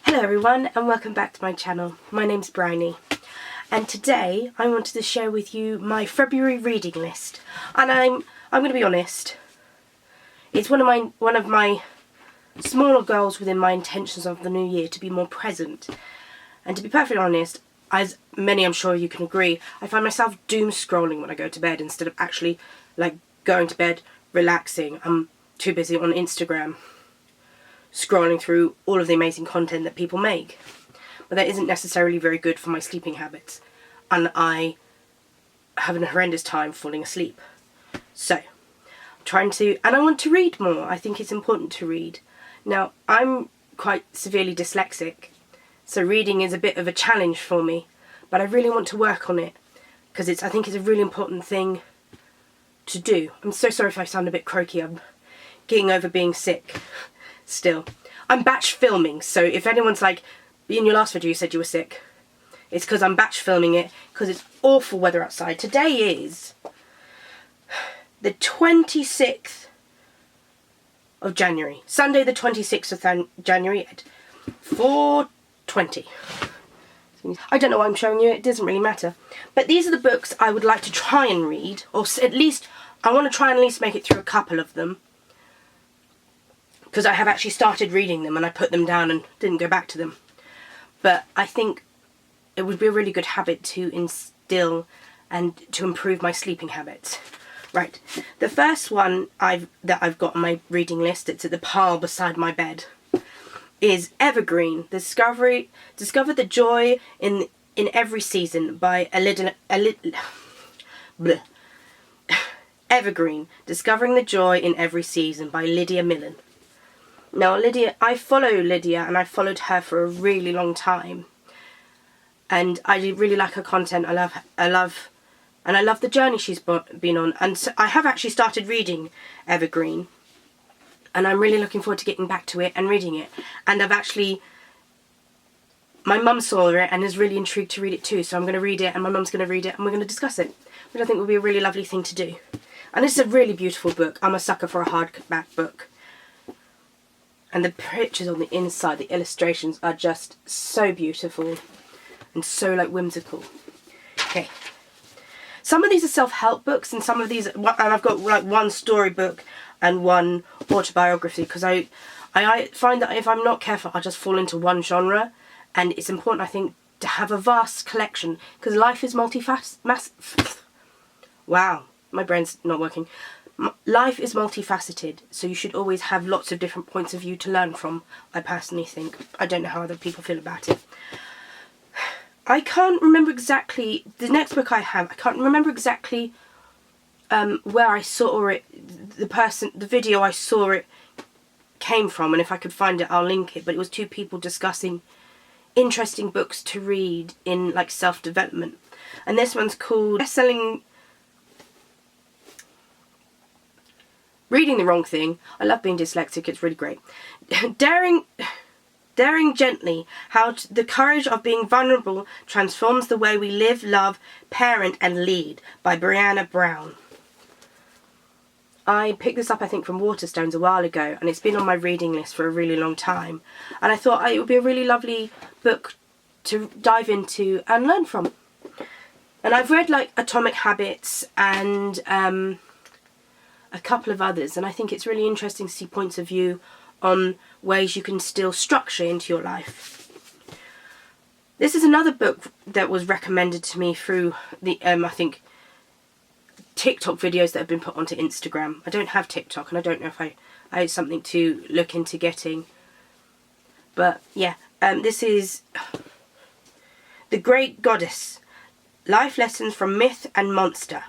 Hello everyone and welcome back to my channel. My name's Bryony and today I wanted to share with you my February reading list. And I'm going to be honest, it's one of my smaller goals within my intentions of the new year to be more present. And to be perfectly honest, as many I'm sure you can agree, I find myself doom scrolling when I go to bed instead of actually going to bed relaxing. I'm too busy on Instagram scrolling through all of the amazing content that people make. But that isn't necessarily very good for my sleeping habits. And I have a horrendous time falling asleep. So, and I want to read more. I think it's important to read. Now, I'm quite severely dyslexic, so reading is a bit of a challenge for me. But I really want to work on it, because I think it's a really important thing to do. I'm so sorry if I sound a bit croaky. I'm getting over being sick. Still, I'm batch filming, so if anyone's like, in your last video you said you were sick, it's because I'm batch filming it, because it's awful weather outside. Today is the 26th of January, Sunday the 26th of January at 4:20. I don't know why I'm showing you, it doesn't really matter. But these are the books I would like to try and read, or at least, I want to try and at least make it through a couple of them. Because I have actually started reading them and I put them down and didn't go back to them. But I think it would be a really good habit to instill and to improve my sleeping habits. Right, the first one that I've got on my reading list, it's at the pile beside my bed, is Evergreen, Discover the Joy in Every Season by Evergreen, Discovering the Joy in Every Season by Lydia Millen. Now, I follow Lydia, and I followed her for a really long time, and I really like her content. I love the journey she's been on, and so I have actually started reading Evergreen, and I'm really looking forward to getting back to it and reading it. And my mum saw it and is really intrigued to read it too, so I'm going to read it, and my mum's going to read it, and we're going to discuss it, which I think will be a really lovely thing to do. And it's a really beautiful book. I'm a sucker for a hardback book. And the pictures on the inside, the illustrations are just so beautiful and so whimsical. Okay. Some of these are self-help books, and some of these, and I've got one storybook and one autobiography, because I find that if I'm not careful, I'll just fall into one genre, and it's important, I think, to have a vast collection, because life is wow, my brain's not working. Life is multifaceted, so you should always have lots of different points of view to learn from, I personally think. I don't know how other people feel about it. I can't remember exactly, the next book I can't remember exactly where I saw it, the video I saw it came from, and if I could find it I'll link it, but it was two people discussing interesting books to read in self-development. And this one's called Reading the Wrong Thing. I love being dyslexic, it's really great. Daring Gently, How the Courage of Being Vulnerable Transforms the Way We Live, Love, Parent and Lead by Brené Brown. I picked this up, I think, from Waterstones a while ago, and it's been on my reading list for a really long time. And I thought it would be a really lovely book to dive into and learn from. And I've read Atomic Habits and a couple of others, and I think it's really interesting to see points of view on ways you can still structure into your life. This is another book that was recommended to me through the I think TikTok videos that have been put onto Instagram. I don't have TikTok, and I don't know if I had something to look into getting. But yeah, this is The Great Goddess, Life Lessons from Myth and Monster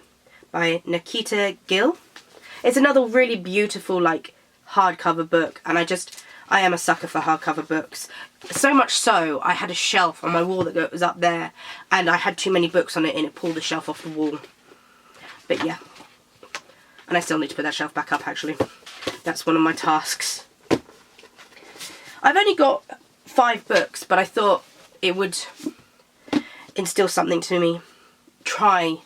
by Nikita Gill. It's another really beautiful hardcover book, and I am a sucker for hardcover books. So much so, I had a shelf on my wall that was up there, and I had too many books on it, and it pulled the shelf off the wall. But yeah, and I still need to put that shelf back up, actually. That's one of my tasks. I've only got 5 books, but I thought it would instill something to me. Try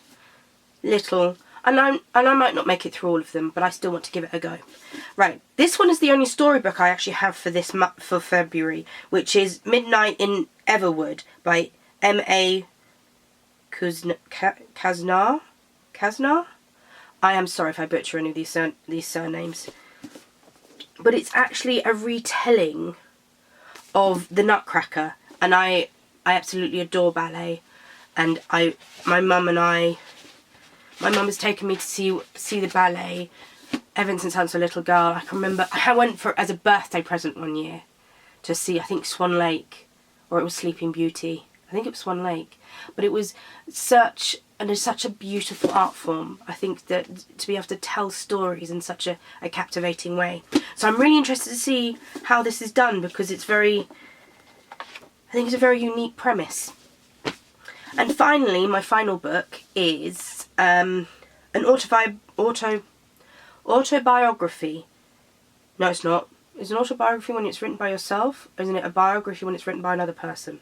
little. And I might not make it through all of them, but I still want to give it a go. Right, this one is the only storybook I actually have for this for February, which is Midnight in Everwood by M.A. Kaznar. I am sorry if I butcher any of these surnames. But it's actually a retelling of The Nutcracker, and I absolutely adore ballet, and my mum has taken me to see the ballet ever since I was a little girl. I can remember I went as a birthday present one year to see, I think, Swan Lake, or it was Sleeping Beauty. I think it was Swan Lake, but it was such a beautiful art form. I think that to be able to tell stories in such a captivating way. So I'm really interested to see how this is done, because I think it's a very unique premise. And finally, my final book is an autobiography. No, it's not. Is an autobiography when it's written by yourself? Or isn't it a biography when it's written by another person?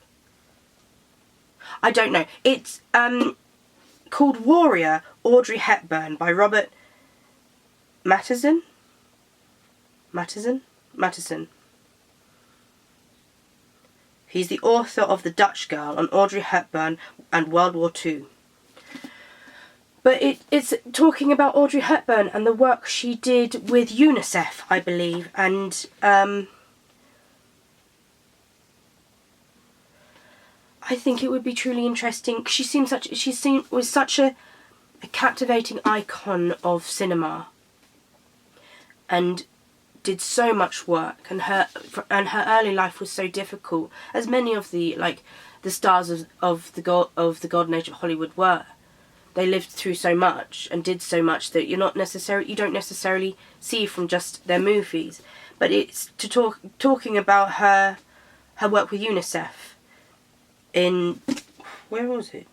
I don't know. It's called Warrior, Audrey Hepburn by Robert Mattison. He's the author of The Dutch Girl on Audrey Hepburn and World War II. But it's talking about Audrey Hepburn and the work she did with UNICEF, I believe, and I think it would be truly interesting. She was such a captivating icon of cinema, and did so much work, and her early life was so difficult, as many of the stars of the golden age of Hollywood were. They lived through so much and did so much that you don't necessarily see from just their movies. But it's talking about her work with UNICEF in, where was it?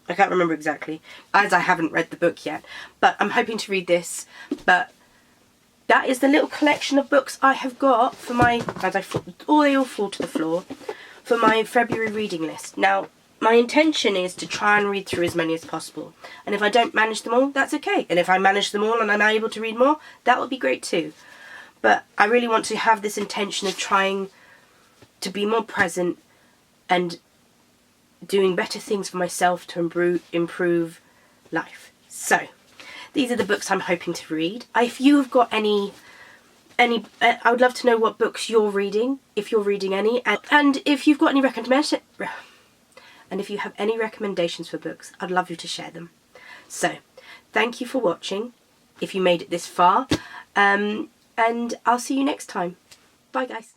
I can't remember exactly, as I haven't read the book yet, but I'm hoping to read this. But that is the little collection of books I have got for my, they all fall to the floor, for my February reading list. Now, my intention is to try and read through as many as possible. And if I don't manage them all, that's okay. And if I manage them all and I'm able to read more, that would be great too. But I really want to have this intention of trying to be more present and doing better things for myself to improve life. So, these are the books I'm hoping to read. If you have got any, I would love to know what books you're reading, if you're reading any, and if you've got any recommendations. And if you have any recommendations for books, I'd love you to share them. So, thank you for watching, if you made it this far, and I'll see you next time. Bye guys.